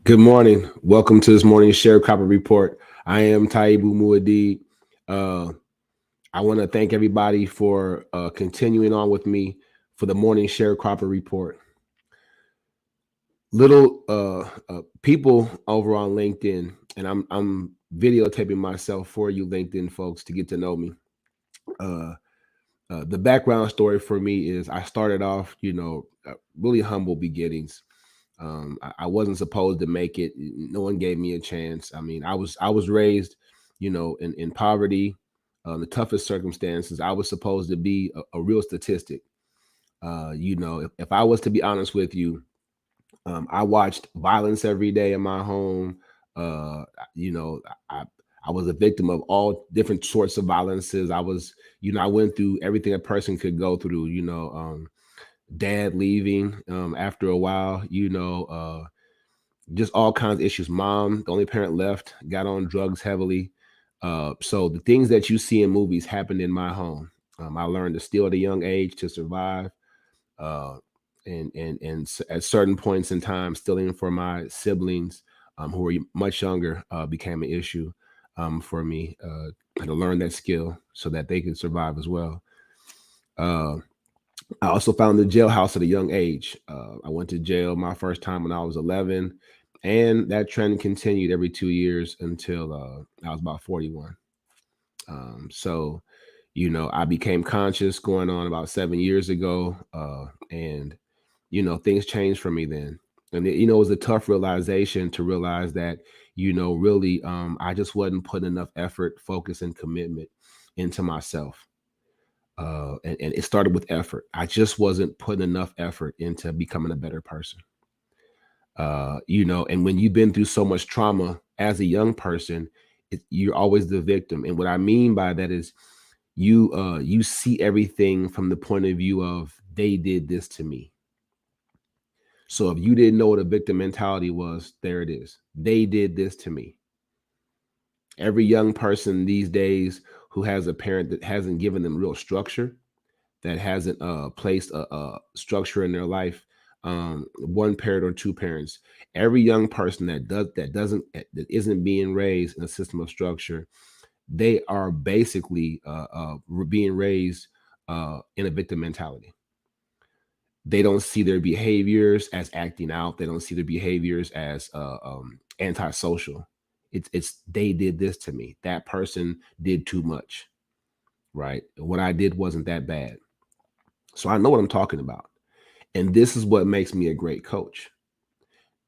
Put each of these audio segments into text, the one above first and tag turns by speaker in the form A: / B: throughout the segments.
A: Good morning. Welcome to this morning's sharecropper report. I am Taibu Muad'Dib. Uh, I want to thank everybody for continuing on with me for the morning sharecropper report. Little people over on LinkedIn, and I'm videotaping myself for you, LinkedIn folks, to get to know me. Uh, the background story for me is I started off, really humble beginnings. I wasn't supposed to make it. No one gave me a chance. I mean, I was raised, in poverty, the toughest circumstances. I was supposed to be a real statistic. If I was to be honest with you, I watched violence every day in my home. Uh, you know, I I was a victim of all different sorts of violences. I went through everything a person could go through. Dad leaving after a while. Just all kinds of issues. Mom, the only parent left, got on drugs heavily. So the things that you see in movies happened in my home. I learned to steal at a young age to survive. Uh, and at certain points in time, stealing for my siblings who were much younger became an issue for me. I had to learn that skill so that they could survive as well. Uh, I also found the jailhouse at a young age. I went to jail my first time when I was 11, and that trend continued every 2 years until I was about 41. So, I became conscious going on about 7 years ago, and things changed for me then. And it was a tough realization to realize that, really, I just wasn't putting enough effort, focus, and commitment into myself. And it started with effort. I just wasn't putting enough effort into becoming a better person. And when you've been through so much trauma as a young person, you're always the victim. And what I mean by that is you see everything from the point of view of they did this to me. So if you didn't know what a victim mentality was, there it is. They did this to me. Every young person these days who has a parent that hasn't given them real structure, that hasn't placed a structure in their life, one parent or two parents, every young person that isn't being raised in a system of structure, they are basically being raised in a victim mentality. They don't see their behaviors as acting out. They don't see their behaviors as antisocial. It's they did this to me. That person did too much, right? What I did wasn't that bad. So I know what I'm talking about. And this is what makes me a great coach.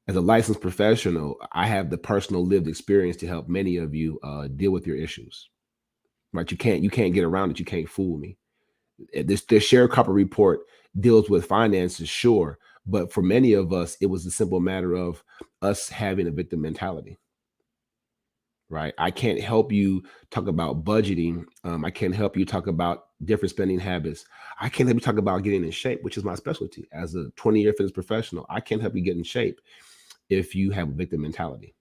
A: As a licensed professional, I have the personal lived experience to help many of you deal with your issues. Right? You can't get around it. You can't fool me. This sharecropper report deals with finances, sure, but for many of us, it was a simple matter of us having a victim mentality. Right? I can't help you talk about budgeting. I can't help you talk about different spending habits. I can't help you talk about getting in shape, which is my specialty as a 20-year fitness professional. I can't help you get in shape if you have a victim mentality.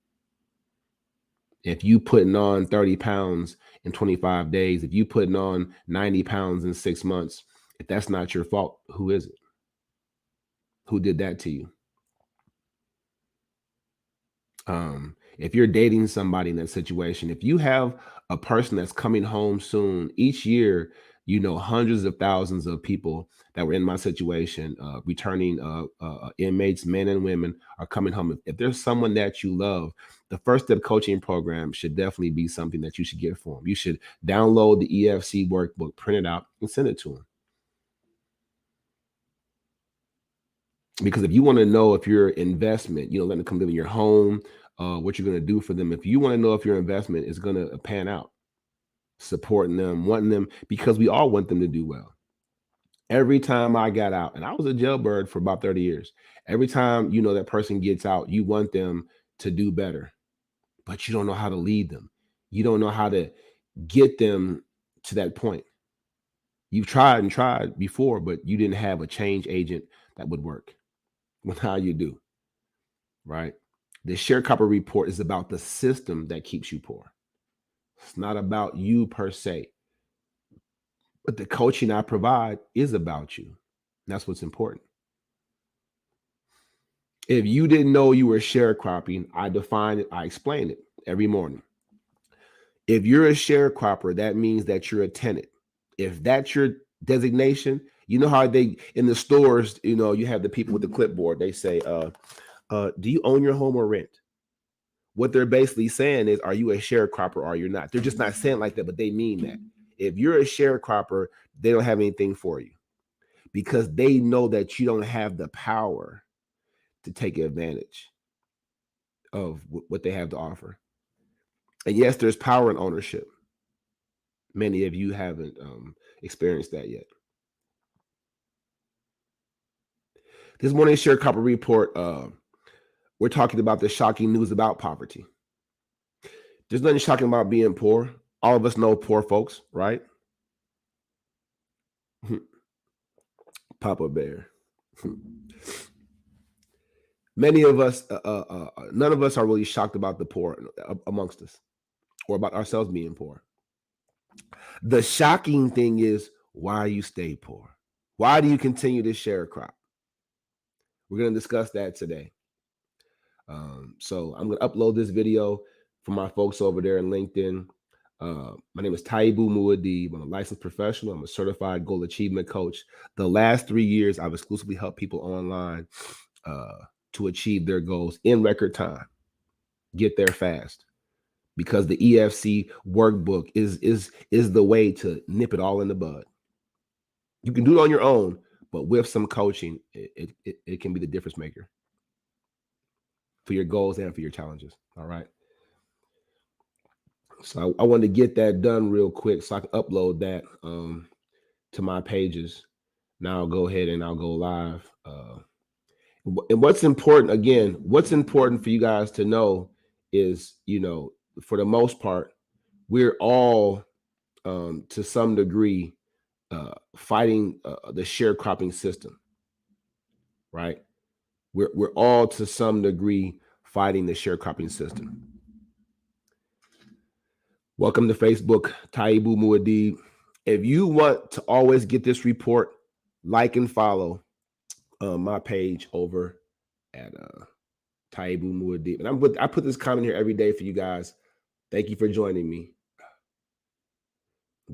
A: If you putting on 30 pounds in 25 days, if you putting on 90 pounds in 6 months, if that's not your fault, who is it? Who did that to you? If you're dating somebody in that situation, if you have a person that's coming home soon, each year, hundreds of thousands of people that were in my situation, returning inmates, men and women, are coming home. If there's someone that you love, the first step coaching program should definitely be something that you should get for them. You should download the EFC workbook, print it out, and send it to them. Because if you want to know if your investment, letting them come live in your home, what you're going to do for them, if you want to know if your investment is going to pan out, supporting them, wanting them, because we all want them to do well. Every time I got out, and I was a jailbird for about 30 years, every time that person gets out, you want them to do better, but you don't know how to lead them. You don't know how to get them to that point. You've tried and tried before, but you didn't have a change agent that would work. Well, now you do, right? The sharecropper report is about the system that keeps you poor. It's not about you per se, but the coaching I provide is about you. That's what's important. If you didn't know you were sharecropping, I define it, I explain it every morning. If you're a sharecropper, that means that you're a tenant. If that's your designation, you know how they in the stores, you know, you have the people with the clipboard. They say, do you own your home or rent? What they're basically saying is, are you a sharecropper or you're not? They're just not saying like that, but they mean that. If you're a sharecropper, they don't have anything for you because they know that you don't have the power to take advantage of what they have to offer. And yes, there's power in ownership. Many of you haven't experienced that yet. This morning's Sharecropper Report, we're talking about the shocking news about poverty. There's nothing shocking about being poor. All of us know poor folks, right? Papa Bear. Many of us, none of us are really shocked about the poor amongst us or about ourselves being poor. The shocking thing is why you stay poor. Why do you continue to sharecrop? We're going to discuss that today. So I'm going to upload this video for my folks over there in LinkedIn. My name is Taibu Muad'Dib. I'm a licensed professional. I'm a certified goal achievement coach. The last 3 years, I've exclusively helped people online to achieve their goals in record time. Get there fast, because the EFC workbook is the way to nip it all in the bud. You can do it on your own, but with some coaching, it can be the difference maker for your goals and for your challenges. All right. So I wanted to get that done real quick so I can upload that to my pages. Now I'll go ahead and I'll go live. And what's important, again, what's important for you guys to know is, you know, for the most part, we're all to some degree fighting the sharecropping system, right? We're all to some degree fighting the sharecropping system. Welcome to Facebook, Taibu Muad'Dib. If you want to always get this report, like and follow my page over at Taibu Muad'Dib. And I put this comment here every day for you guys. Thank you for joining me.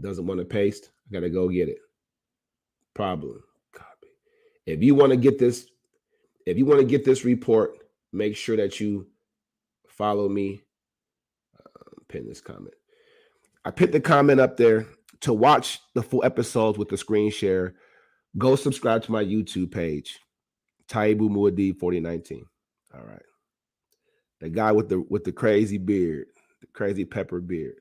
A: Doesn't want to paste? I gotta go get it. Problem. Copy. If you want to get this report, make sure that you follow me. Pin this comment. I put the comment up there. To watch the full episodes with the screen share, go subscribe to my YouTube page, Taibu Muad'Dib 4019. All right. The guy with the crazy beard, the crazy pepper beard.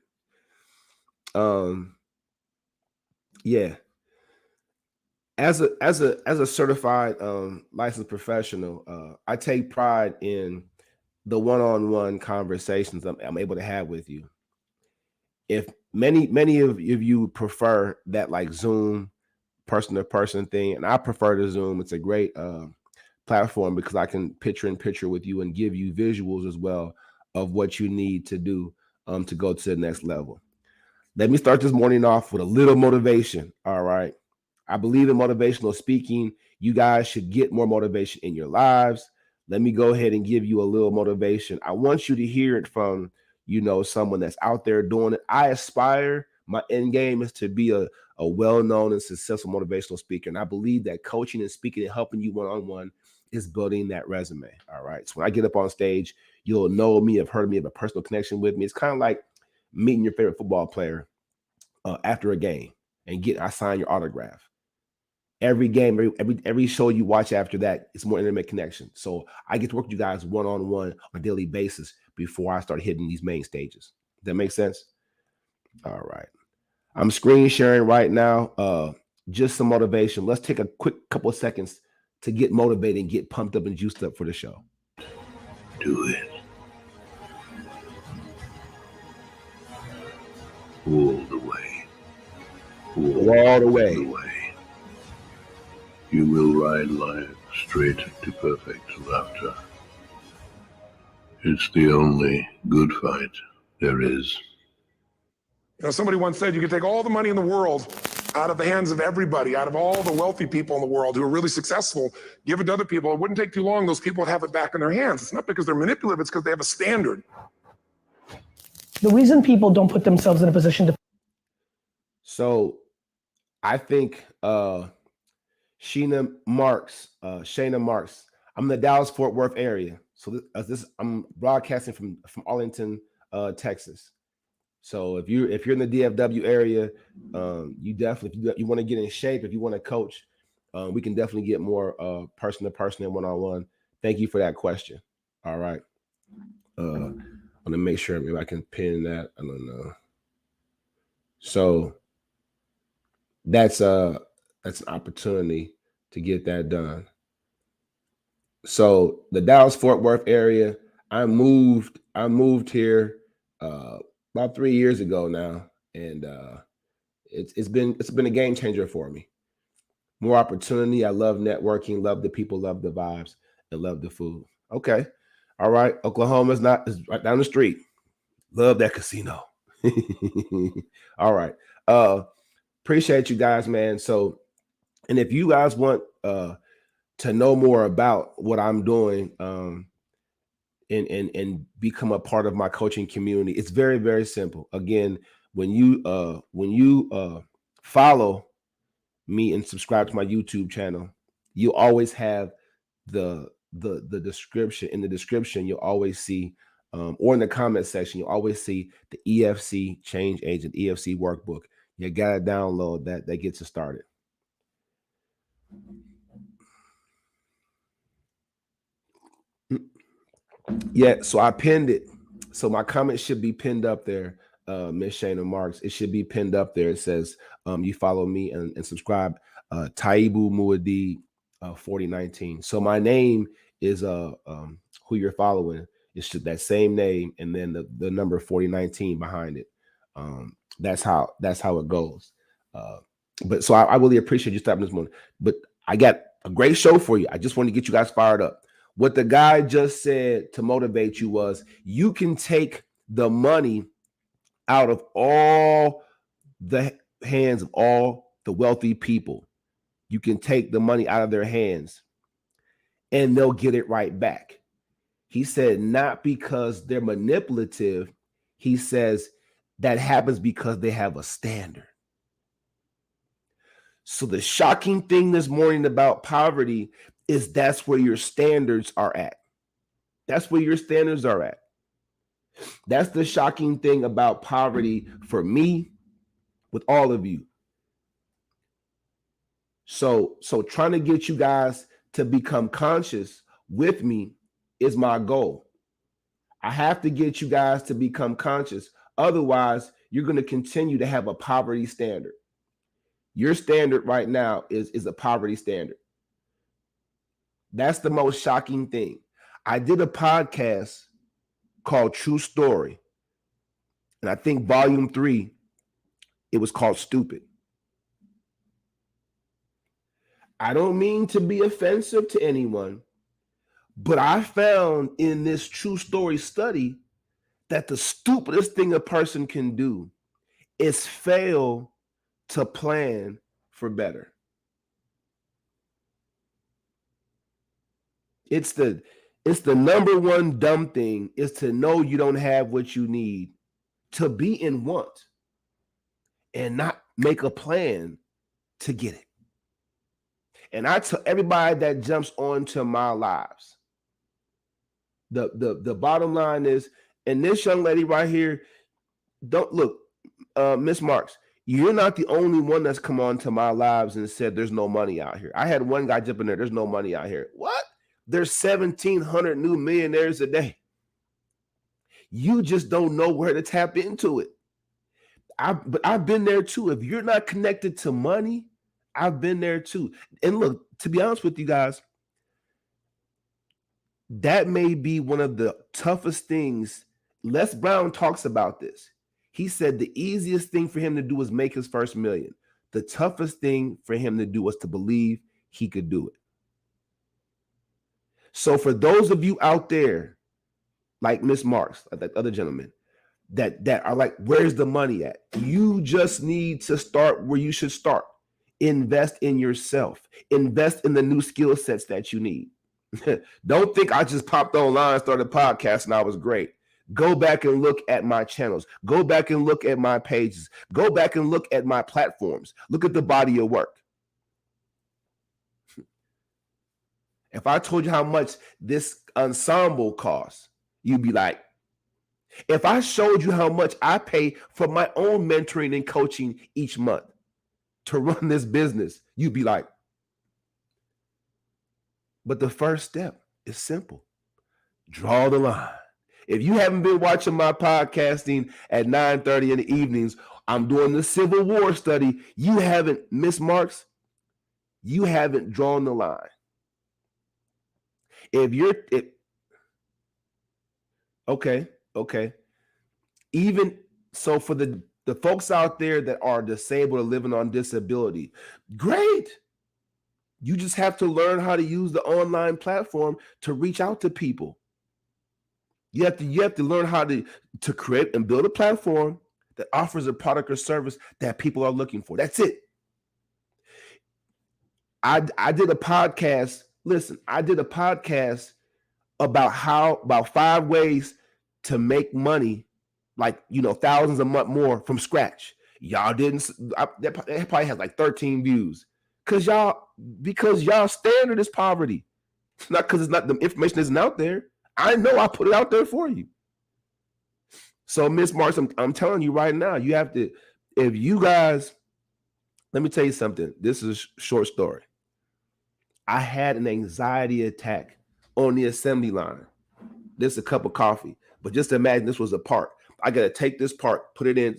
A: Yeah. As a certified licensed professional, I take pride in the one-on-one conversations I'm able to have with you. If many of you prefer that like Zoom person-to-person thing, and I prefer the Zoom, it's a great platform because I can picture in picture with you and give you visuals as well of what you need to do to go to the next level. Let me start this morning off with a little motivation. All right. I believe in motivational speaking. You guys should get more motivation in your lives. Let me go ahead and give you a little motivation. I want you to hear it from, you know, someone that's out there doing it. I aspire, my end game is to be a well-known and successful motivational speaker. And I believe that coaching and speaking and helping you one-on-one is building that resume. All right. So when I get up on stage, you'll know me, have heard of me, have a personal connection with me. It's kind of like meeting your favorite football player after a game and I sign your autograph. Every game, every show you watch after that, it's more intimate connection. So I get to work with you guys one-on-one on a daily basis before I start hitting these main stages. Does that make sense? All right. I'm screen sharing right now. Just some motivation. Let's take a quick couple of seconds to get motivated and get pumped up and juiced up for the show.
B: Do it. All the way.
A: All the way.
B: You will ride life straight to perfect laughter. It's the only good fight there is.
C: You know, somebody once said you could take all the money in the world, out of the hands of everybody, out of all the wealthy people in the world who are really successful, give it to other people. It wouldn't take too long. Those people would have it back in their hands. It's not because they're manipulative. It's because they have a standard.
D: The reason people don't put themselves in a position to.
A: So I think Shayna Marks, I'm in the Dallas-Fort Worth area. So I'm broadcasting from Arlington, Texas. So if you're in the DFW area, you definitely, if you want to get in shape, if you want to coach, we can definitely get more person to person and one-on-one. Thank you for that question. All right. I'm gonna make sure maybe I can pin that. I don't know. So that's an opportunity to get that done. So the Dallas-Fort Worth area, I moved here about 3 years ago now, and it's been a game changer for me. More opportunity. I love networking, love the people, love the vibes, and love the food. Okay, all right. Oklahoma's is right down the street. Love that casino. All right. Appreciate you guys, man. So, and if you guys want to know more about what I'm doing, and become a part of my coaching community, it's very, very simple. Again, when you follow me and subscribe to my YouTube channel, you always have the description. In the description, you'll always see, or in the comment section, you'll always see the EFC Change Agent EFC workbook. You gotta download that. That gets you started. Yeah, so I pinned it. So my comment should be pinned up there, Miss Shayna Marks. It should be pinned up there. It says, you follow me and subscribe. Taibu Muad'Dib 4019. So my name is who you're following. It's that same name, and then the number 4019 behind it. That's how it goes. But so I really appreciate you stopping this morning. But I got a great show for you. I just want to get you guys fired up. What the guy just said to motivate you was, you can take the money out of all the hands of all the wealthy people. You can take the money out of their hands and they'll get it right back. He said, not because they're manipulative. He says that happens because they have a standard. So the shocking thing this morning about poverty is that's where your standards are at. That's where your standards are at. That's the shocking thing about poverty for me, with all of you. So trying to get you guys to become conscious with me is my goal. I have to get you guys to become conscious. Otherwise, you're going to continue to have a poverty standard. Your standard right now is a poverty standard. That's the most shocking thing. I did a podcast called True Story, and I think volume 3, it was called Stupid. I don't mean to be offensive to anyone, but I found in this True Story study that the stupidest thing a person can do is fail to plan for better. It's the number one dumb thing is to know you don't have what you need, to be in want, and not make a plan to get it. And I tell everybody that jumps onto my lives, the bottom line is, and this young lady right here, don't look, Miss Marks, you're not the only one that's come onto my lives and said there's no money out here. I had one guy jump in there, there's no money out here. What? There's 1,700 new millionaires a day. You just don't know where to tap into it. But I've been there too. If you're not connected to money, I've been there too. And look, to be honest with you guys, that may be one of the toughest things. Les Brown talks about this. He said the easiest thing for him to do was make his first million. The toughest thing for him to do was to believe he could do it. So for those of you out there, like Miss Marks, like that other gentleman, that are like, where's the money at? You just need to start where you should start. Invest in yourself. Invest in the new skill sets that you need. Don't think I just popped online, started a podcast, and I was great. Go back and look at my channels. Go back and look at my pages. Go back and look at my platforms. Look at the body of work. If I told you how much this ensemble costs, you'd be like, if I showed you how much I pay for my own mentoring and coaching each month to run this business, you'd be like, but the first step is simple. Draw the line. If you haven't been watching my podcasting at 9:30 in the evenings, I'm doing the Civil War study. You haven't missed marks. You haven't drawn the line. Okay. Even so, for the folks out there that are disabled or living on disability, great. You just have to learn how to use the online platform to reach out to people. You have to learn how to create and build a platform that offers a product or service that people are looking for. That's it. I did a podcast. Listen, I did a podcast about 5 ways to make money, like, thousands a month more from scratch. Y'all didn't. That probably had like 13 views because y'all standard is poverty. It's not because the information isn't out there. I know I put it out there for you. So, Miss Marks, I'm telling you right now, you have to, if you guys, let me tell you something. This is a short story. I had an anxiety attack on the assembly line. This is a cup of coffee, but just imagine this was a part. I got to take this part, put it in,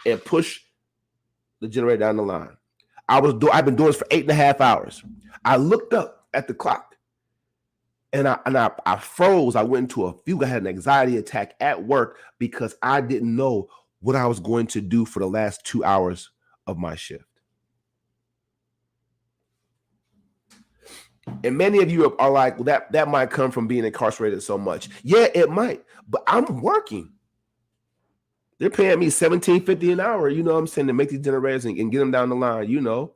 A: and push the generator down the line. I've been doing this for 8.5 hours. I looked up at the clock. And I froze. I went into a fugue. I had an anxiety attack at work because I didn't know what I was going to do for the last 2 hours of my shift. And many of you are like, well, that might come from being incarcerated so much. Yeah, it might. But I'm working. They're paying me $17.50 an hour, what I'm saying, to make these generators and get them down the line,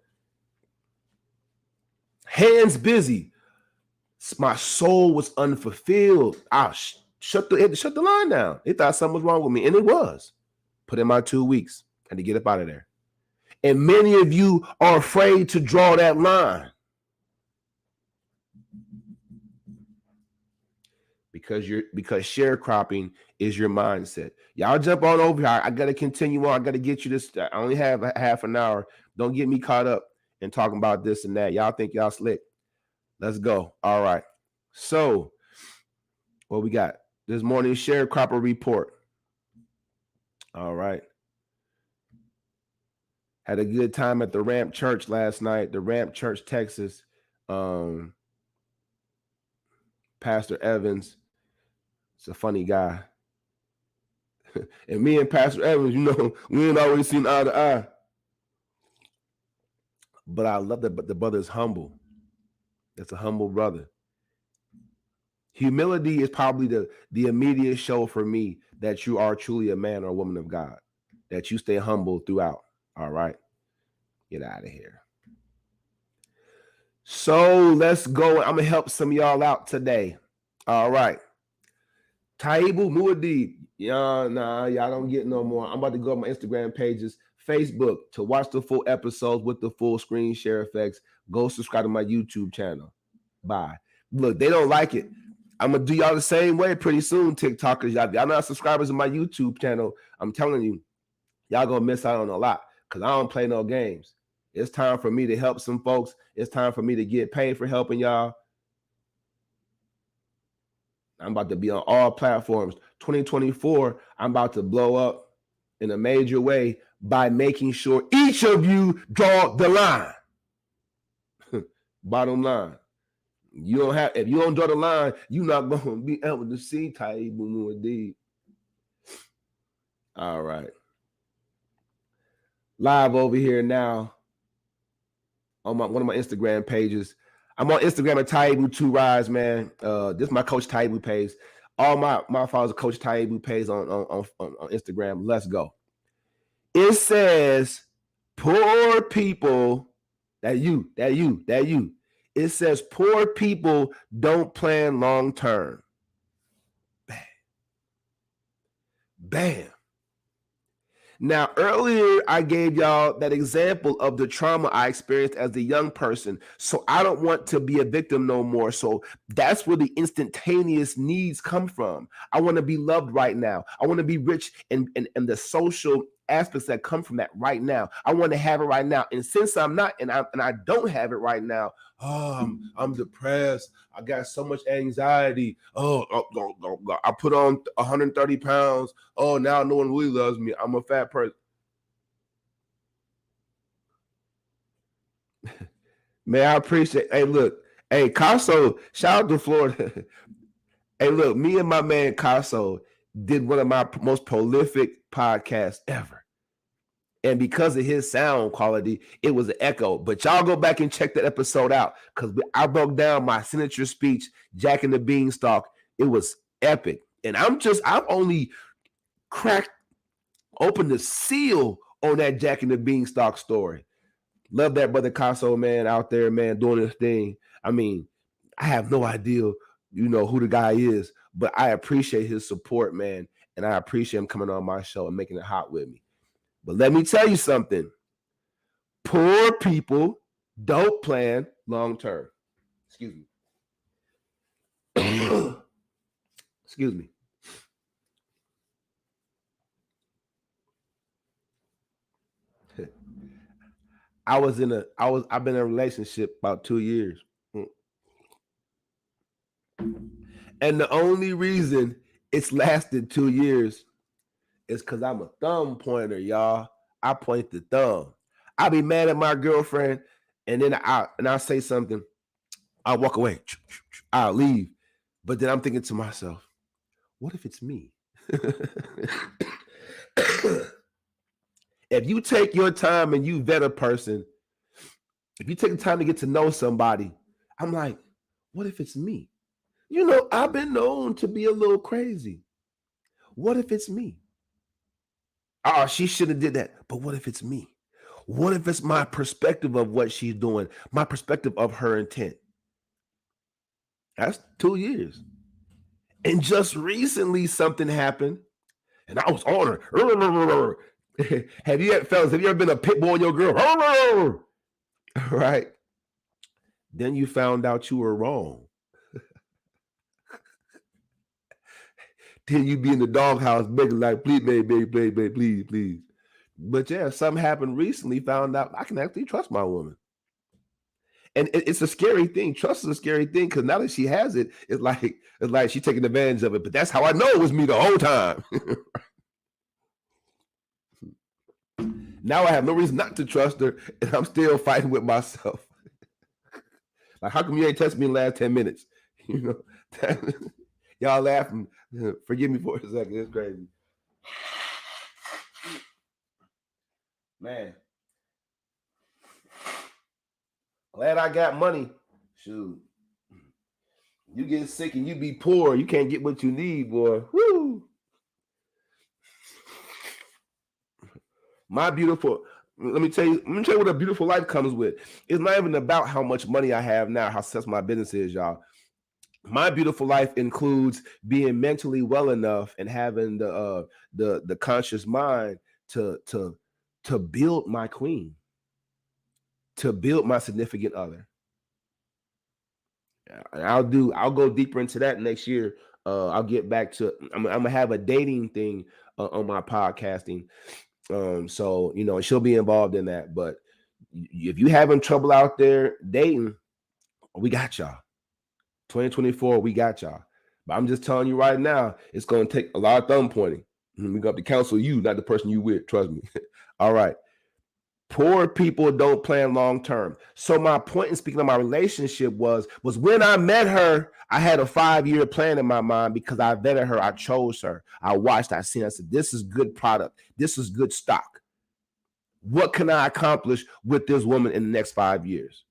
A: Hands busy. My soul was unfulfilled. I shut the line down. They thought something was wrong with me, and it was. Put in my 2 weeks and to get up out of there. And many of you are afraid to draw that line because sharecropping is your mindset. Y'all jump on over here. I got to continue on. I got to get you this. I only have a half an hour. Don't get me caught up in talking about this and that. Y'all think y'all slick. Let's go. All right. So what we got? This morning sharecropper report. All right. Had a good time at the Ramp Church last night. The Ramp Church, Texas. Pastor Evans. It's a funny guy. And me and Pastor Evans, we ain't always seen eye to eye. But I love that. But the brother is humble. That's a humble brother. Humility is probably the immediate show for me that you are truly a man or a woman of God, that you stay humble throughout. All right. Get out of here. So let's go. I'm going to help some of y'all out today. All right. Taibu Muad'Dib. Y'all don't get no more. I'm about to go on my Instagram pages, Facebook, to watch the full episodes with the full screen share effects. Go subscribe to my YouTube channel. Bye. Look, they don't like it. I'm going to do y'all the same way pretty soon, TikTokers. Y'all not subscribers to my YouTube channel. I'm telling you, y'all going to miss out on a lot because I don't play no games. It's time for me to help some folks. It's time for me to get paid for helping y'all. I'm about to be on all platforms. 2024, I'm about to blow up in a major way by making sure each of you draw the line. Bottom line. If you don't draw the line, you're not going to be able to see Taibu Muad'Dib. All right. Live over here now on one of my Instagram pages. I'm on Instagram at Taibu2Rise, man. This is my Coach Taibu page. All my followers, Coach Taibu page on Instagram. Let's go. It says poor people. That you. It says poor people don't plan long term. Bam. Bam. Now, earlier I gave y'all that example of the trauma I experienced as a young person. So I don't want to be a victim no more. So that's where the instantaneous needs come from. I want to be loved right now. I want to be rich and the social aspects that come from that right now. I want to have it right now. And since I'm not, and I don't have it right now, I'm depressed. I got so much anxiety. I put on 130 pounds. Oh, now no one really loves me. I'm a fat person. Man, I appreciate. Hey, look. Hey, Casso, shout out to Florida. Hey, look, me and my man Casso did one of my most prolific podcasts ever. And because of his sound quality, it was an echo. But y'all go back and check that episode out because I broke down my signature speech, Jack and the Beanstalk. It was epic. And I've only cracked open the seal on that Jack and the Beanstalk story. Love that brother Casso, man, out there, man, doing his thing. I mean, I have no idea, who the guy is, but I appreciate his support, man. And I appreciate him coming on my show and making it hot with me. But let me tell you something. Poor people don't plan long term. Excuse me. Excuse me. I've been in a relationship about 2 years. And the only reason it's lasted 2 years is because I'm a thumb pointer, y'all. I point the thumb. I'll be mad at my girlfriend, and then I'll say something. I'll walk away. I'll leave. But then I'm thinking to myself, what if it's me? If you take your time and you vet a person, if you take the time to get to know somebody, I'm like, what if it's me? I've been known to be a little crazy. What if it's me? Oh, she should have did that. But what if it's me? What if it's my perspective of what she's doing, my perspective of her intent? That's 2 years. And just recently something happened, and I was on her. Have you ever been a pit bull on your girl? Right? Then you found out you were wrong. Then you be in the doghouse begging like, please, baby, please. But yeah, something happened recently, found out I can actually trust my woman. And it's a scary thing. Trust is a scary thing because now that she has it, it's like she's taking advantage of it. But that's how I know it was me the whole time. Now I have no reason not to trust her, and I'm still fighting with myself. Like, how come you ain't texted me in the last 10 minutes? Y'all laughing. Forgive me for a second. It's crazy. Man. Glad I got money. Shoot. You get sick and you be poor. You can't get what you need, boy. Woo. Let me tell you what a beautiful life comes with. It's not even about how much money I have now, how successful my business is, y'all. My beautiful life includes being mentally well enough and having the conscious mind to build my queen, to build my significant other. I'll go deeper into that next year. I'll get back to. I'm gonna have a dating thing on my podcasting. So she'll be involved in that. But if you having trouble out there dating, we got y'all. 2024, we got y'all. But I'm just telling you right now, it's going to take a lot of thumb pointing. We got to counsel you, not the person you with. Trust me. All right. Poor people don't plan long term. So my point in speaking of my relationship was when I met her, I had a 5-year plan in my mind because I vetted her. I chose her. I watched. I seen. I said, this is good product. This is good stock. What can I accomplish with this woman in the next 5 years?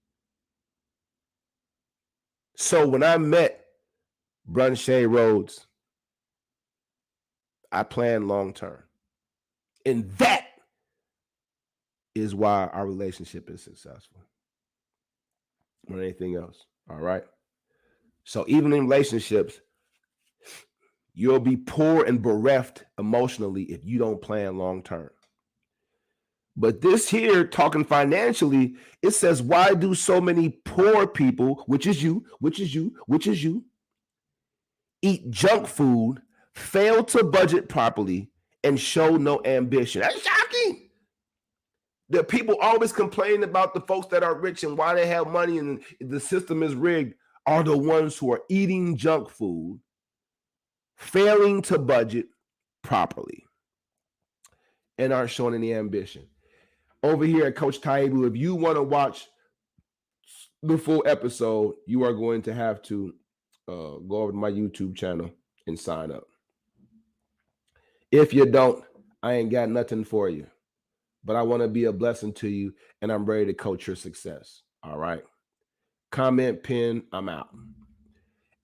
A: So when I met Brunche Rhodes, I plan long term. And that is why our relationship is successful more than anything else. All right. So even in relationships, you'll be poor and bereft emotionally if you don't plan long term. But this here, talking financially, it says, why do so many poor people, which is you, eat junk food, fail to budget properly, and show no ambition? That's shocking. The people always complain about the folks that are rich and why they have money and the system is rigged are the ones who are eating junk food, failing to budget properly, and aren't showing any ambition. Over here at Coach Taibu, if you want to watch the full episode, you are going to have to go over to my YouTube channel and sign up. If you don't, I ain't got nothing for you. But I want to be a blessing to you, and I'm ready to coach your success. All right. Comment, pin, I'm out.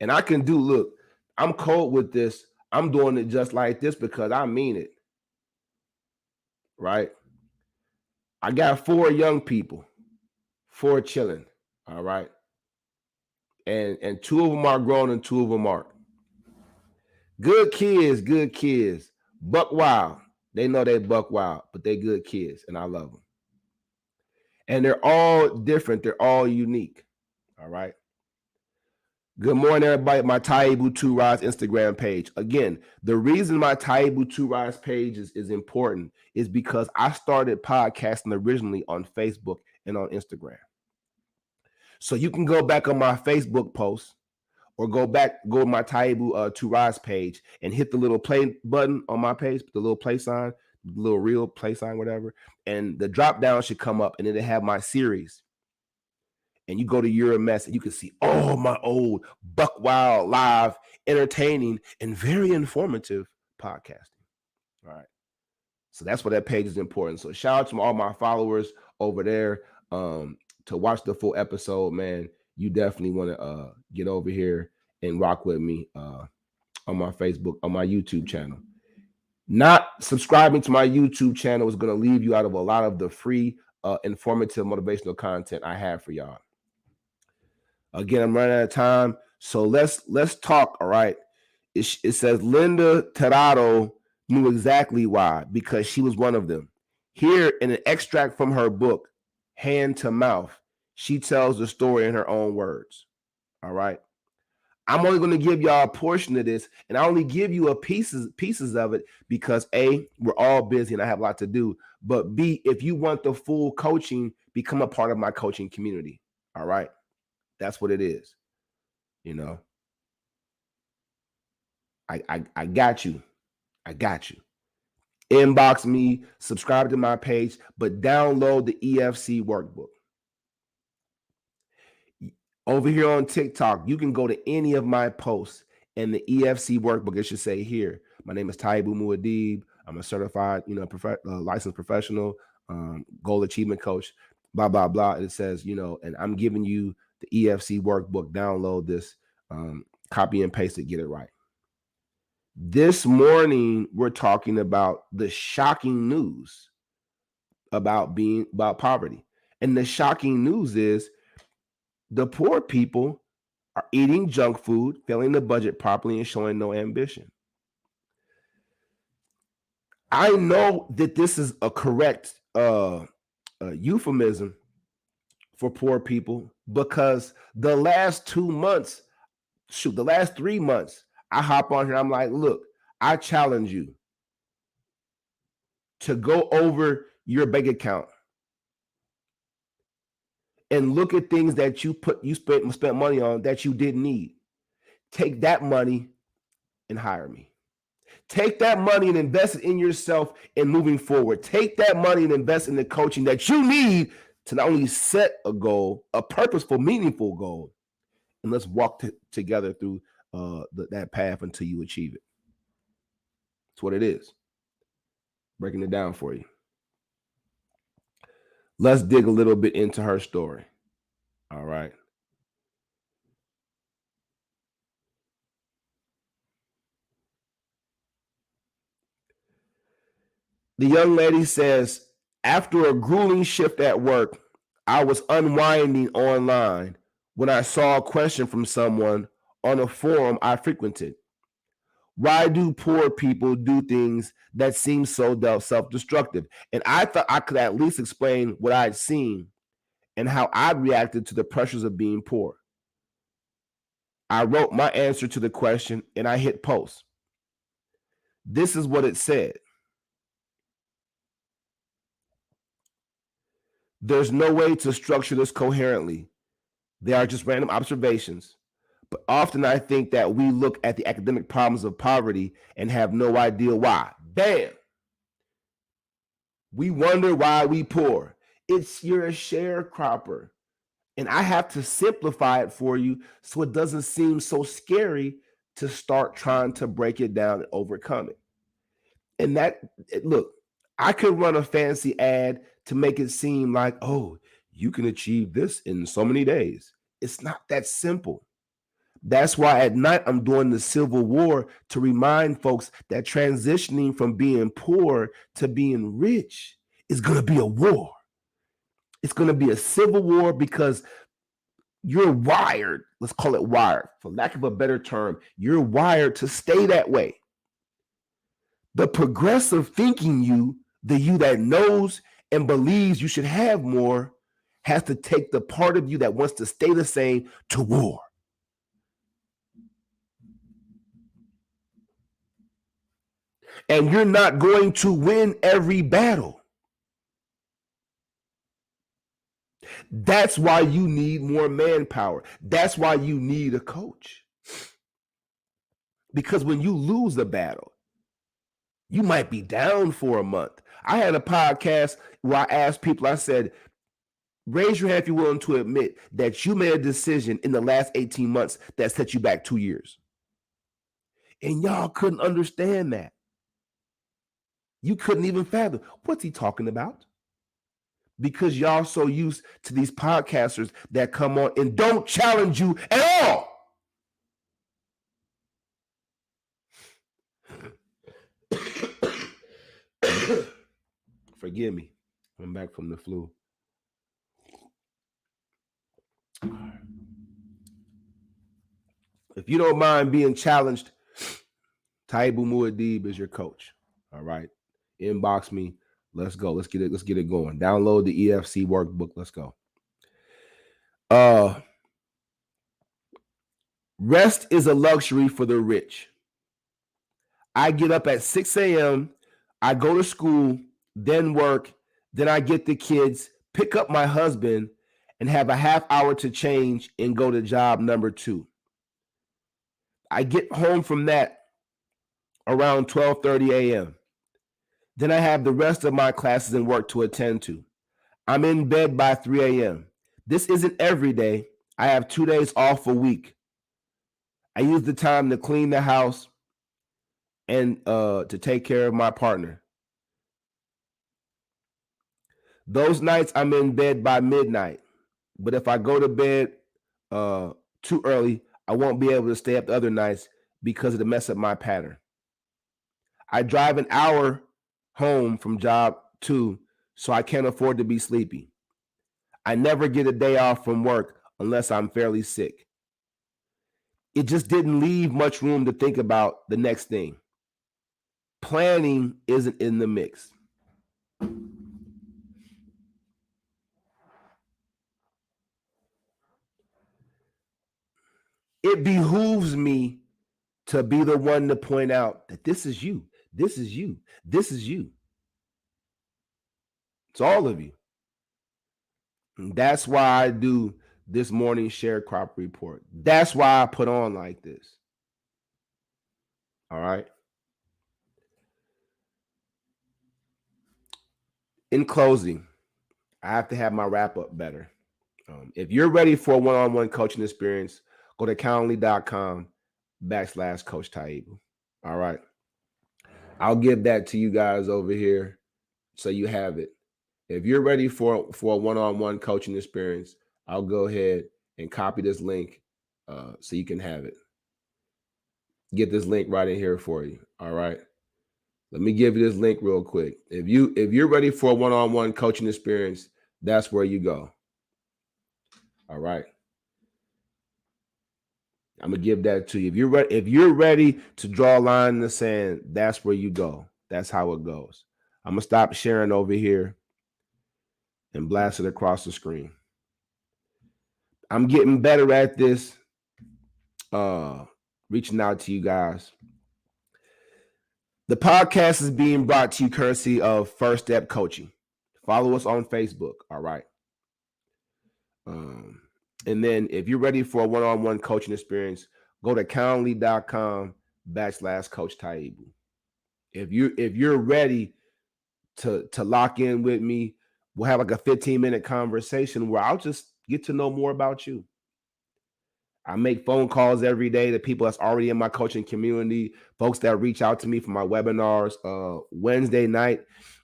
A: And I can do, look, I'm cold with this. I'm doing it just like this because I mean it. Right? I got 4 young people, 4 chilling. All right. And 2 of them are grown and 2 of them aren't. Good kids. Buck wild. They know they buck wild, but they good kids, and I love them. And they're all different. They're all unique. All right. Good morning, everybody. My Taibu 2 Rise Instagram page. Again, the reason my Taibu 2 Rise page is important is because I started podcasting originally on Facebook and on Instagram. So you can go back on my Facebook post or go to my Taibu 2 Rise page and hit the little play button on my page, the little play sign, the little real play sign, whatever. And the drop down should come up and then they have my series. And you go to your mess and you can see all my old buck wild, live, entertaining, and very informative podcasting. All right. So that's why that page is important. So shout out to all my followers over there to watch the full episode, man. You definitely want to get over here and rock with me on my Facebook, on my YouTube channel. Not subscribing to my YouTube channel is going to leave you out of a lot of the free, informative, motivational content I have for y'all. Again, I'm running out of time, so let's talk. All right. It says Linda Tirado knew exactly why, because she was one of them. Here in an extract from her book, Hand to Mouth, she tells the story in her own words. All right. I'm only going to give y'all a portion of this, and I only give you pieces of it because A, we're all busy and I have a lot to do. But B, if you want the full coaching, become a part of my coaching community. All right. That's what it is. You know, I got you. I got you. Inbox me, subscribe to my page, but download the EFC workbook. Over here on TikTok, you can go to any of my posts and the EFC workbook. It should say here, my name is Taibu Muad'Dib. I'm a certified, licensed professional, goal achievement coach, blah, blah, blah. And it says, and I'm giving you the EFC workbook. Download this, copy and paste it, get it right. This morning, we're talking about the shocking news about poverty. And the shocking news is the poor people are eating junk food, failing to budget properly, and showing no ambition. I know that this is a correct euphemism for poor people because the last 2 months, the last 3 months, I hop on here. I'm like, look, I challenge you to go over your bank account and look at things that you spent money on that you didn't need. Take that money and hire me. Take that money and invest it in yourself and moving forward. Take that money and invest in the coaching that you need to not only set a goal, a purposeful, meaningful goal, and let's walk together through that path until you achieve it. That's what it is. Breaking it down for you. Let's dig a little bit into her story. All right. The young lady says, after a grueling shift at work, I was unwinding online when I saw a question from someone on a forum I frequented. Why do poor people do things that seem so self-destructive? And I thought I could at least explain what I'd seen and how I reacted to the pressures of being poor. I wrote my answer to the question and I hit post. This is what it said. There's no way to structure this coherently. They are just random observations. But often I think that we look at the academic problems of poverty and have no idea why. Bam! We wonder why we poor. You're a sharecropper. And I have to simplify it for you so it doesn't seem so scary to start trying to break it down and overcome it. And look, I could run a fancy ad to make it seem like, oh, you can achieve this in so many days. It's not that simple. That's why at night I'm doing the Civil War to remind folks that transitioning from being poor to being rich is going to be a war. It's going to be a civil war because you're wired, let's call it wired, for lack of a better term, you're wired to stay that way. The progressive thinking you, the you that knows and believes you should have more, has to take the part of you that wants to stay the same to war. And you're not going to win every battle. That's why you need more manpower. That's why you need a coach. Because when you lose a battle, you might be down for a month. I had a podcast where I asked people, I said, raise your hand if you're willing to admit that you made a decision in the last 18 months that set you back 2 years. And y'all couldn't understand that. You couldn't even fathom. What's he talking about? Because y'all so used to these podcasters that come on and don't challenge you at all. Forgive me. I'm back from the flu. If you don't mind being challenged, Taibu Muad'Dib is your coach. All right. Inbox me. Let's go. Let's get it going. Download the EFC workbook. Let's go. Rest is a luxury for the rich. I get up at 6 a.m. I go to school, then work, then I get the kids, pick up my husband, and have a half hour to change and go to job number 2. I get home from that around 12:30 a.m. Then I have the rest of my classes and work to attend to. I'm in bed by 3 a.m. This isn't every day. I have 2 days off a week. I use the time to clean the house and to take care of my partner. Those nights I'm in bed by midnight. But if I go to bed too early, I won't be able to stay up the other nights because it'll mess up my pattern. I drive an hour home from job 2, so I can't afford to be sleepy. I never get a day off from work unless I'm fairly sick. It just didn't leave much room to think about the next thing. Planning isn't in the mix. It behooves me to be the one to point out that this is you. This is you. This is you. It's all of you. And that's why I do this morning sharecropper report. That's why I put on like this. All right. In closing, I have to have my wrap up better. If you're ready for a one-on-one coaching experience, go to calendly.com/Coach Taibu. All right. I'll give that to you guys over here so you have it. If you're ready for a one-on-one coaching experience, I'll go ahead and copy this link so you can have it. Get this link right in here for you. All right. Let me give you this link real quick. If you're ready for a one-on-one coaching experience, that's where you go. All right. I'm gonna give that to you. If you're ready to draw a line in the sand, that's where you go. That's how it goes. I'm gonna stop sharing over here and blast it across the screen. I'm getting better at this. Reaching out to you guys. The podcast is being brought to you courtesy of First Step Coaching. Follow us on Facebook. All right. And then if you're ready for a one-on-one coaching experience, go to calendly.com/Coach Taibu. If you're ready to lock in with me, we'll have like a 15-minute conversation where I'll just get to know more about you. I make phone calls every day to people that's already in my coaching community, folks that reach out to me for my webinars. Wednesday night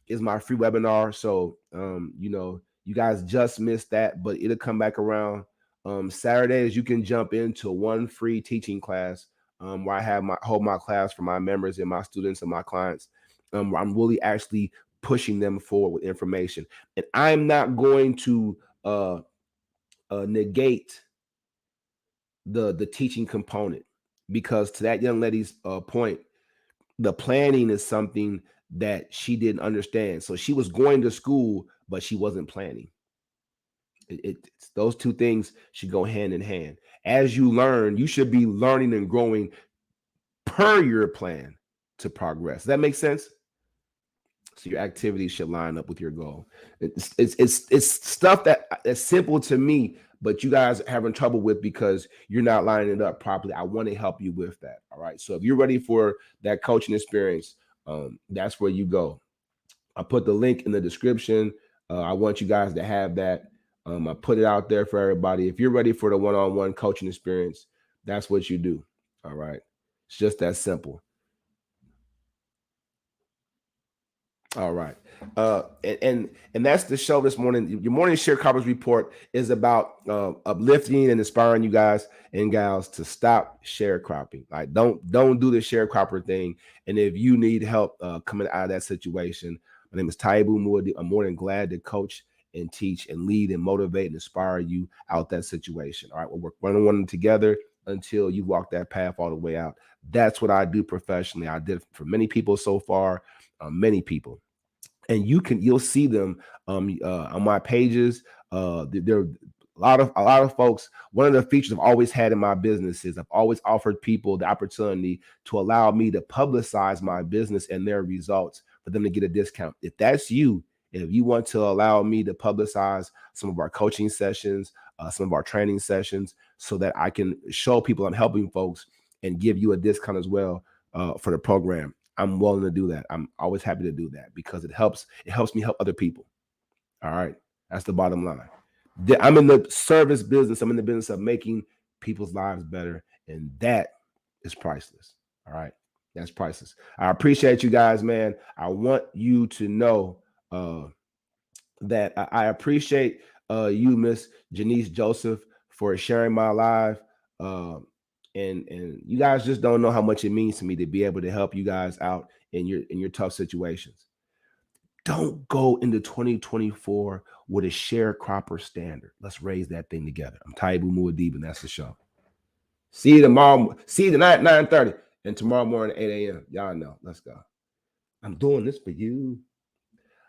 A: is my free webinar. So, you guys just missed that, but it'll come back around. Saturdays, you can jump into one free teaching class where I hold my class for my members and my students and my clients. I'm really actually pushing them forward with information. And I'm not going to negate the teaching component, because to that young lady's point, the planning is something that she didn't understand. So she was going to school, but she wasn't planning. It's those two things should go hand in hand. As you learn, you should be learning and growing per your plan to progress. Does that make sense? So your activities should line up with your goal. It's stuff that's simple to me, but you guys are having trouble with because you're not lining it up properly. I want to help you with that. All right. So if you're ready for that coaching experience, that's where you go. I put the link in the description. I want you guys to have that. I put it out there for everybody. If you're ready for the one-on-one coaching experience, that's what you do. All right. It's just that simple. All right. And that's the show this morning. Your morning sharecroppers report is about uplifting and inspiring you guys and gals to stop sharecropping. Like, don't do the sharecropper thing. And if you need help coming out of that situation, my name is Taibu Muad'Dib. I'm more than glad to coach and teach and lead and motivate and inspire you out that situation. All right. We'll work one-on-one together until you walk that path all the way out. That's what I do professionally. I did for many people so far. Many people, and you'll see them on my pages. There are a lot of folks. One of the features I've always had in my business is I've always offered people the opportunity to allow me to publicize my business and their results for them to get a discount. If that's you, if you want to allow me to publicize some of our coaching sessions, some of our training sessions, so that I can show people I'm helping folks and give you a discount as well for the program, I'm willing to do that. I'm always happy to do that because it helps me help other people. All right. That's the bottom line. I'm in the service business. I'm in the business of making people's lives better. And that is priceless. All right. That's priceless. I appreciate you guys, man. I want you to know that I appreciate you, Miss Janice Joseph, for sharing my live. And you guys just don't know how much it means to me to be able to help you guys out in your tough situations. Don't go into 2024 with a sharecropper standard. Let's raise that thing together. I'm Taibu Muad'Dib, and that's the show. See you tomorrow. See you tonight at 9:30 and tomorrow morning at 8 a.m. Y'all know. Let's go. I'm doing this for you.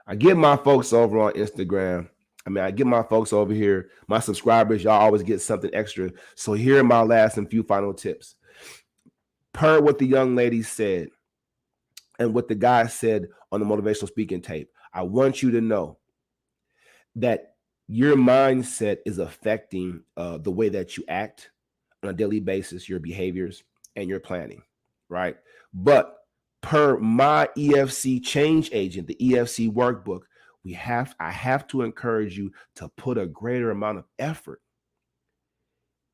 A: I give my folks over on Instagram. I get my folks over here, my subscribers, y'all always get something extra. So here are my last and few final tips. Per what the young lady said and what the guy said on the motivational speaking tape, I want you to know that your mindset is affecting the way that you act on a daily basis, your behaviors and your planning, right? But per my EFC change agent, the EFC workbook, I have to encourage you to put a greater amount of effort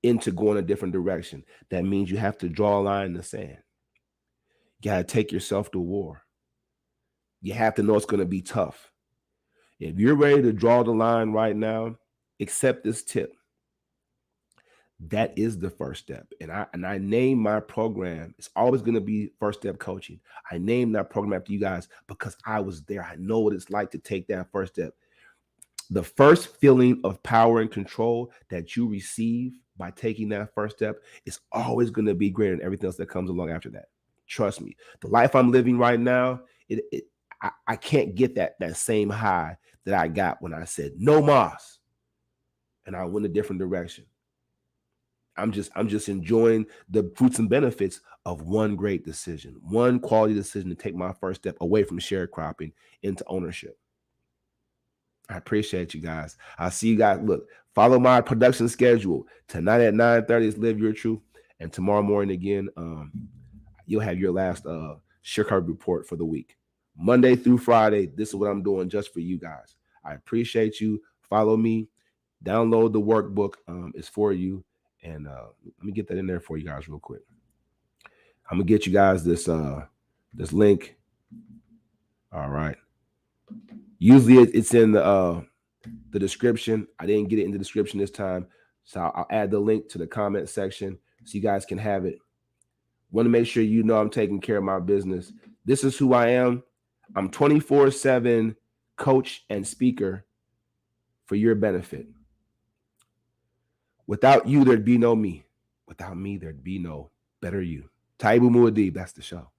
A: into going a different direction. That means you have to draw a line in the sand. You got to take yourself to war. You have to know it's going to be tough. If you're ready to draw the line right now, accept this tip. That is the first step. And I name my program. It's always going to be First Step Coaching. I named that program after you guys because I was there. I know what it's like to take that first step. The first feeling of power and control that you receive by taking that first step is always going to be greater than everything else that comes along after that. Trust me. The life I'm living right now, I can't get that same high that I got when I said no mas and I went a different direction. I'm just enjoying the fruits and benefits of one great decision, one quality decision to take my first step away from sharecropping into ownership. I appreciate you guys. I'll see you guys. Look, follow my production schedule. Tonight at 9:30 is Live Your Truth. And tomorrow morning again, you'll have your last sharecropping report for the week. Monday through Friday, this is what I'm doing just for you guys. I appreciate you. Follow me. Download the workbook. It's for you. And let me get that in there for you guys real quick. I'm gonna get you guys this link. All right. Usually it's in the description. I didn't get it in the description this time, so I'll add the link to the comment section so you guys can have it. Want to make sure you know I'm taking care of my business. This is who I am. I'm 24/7 coach and speaker for your benefit. Without you, there'd be no me. Without me, there'd be no better you. Taibu Muad'Dib, that's the show.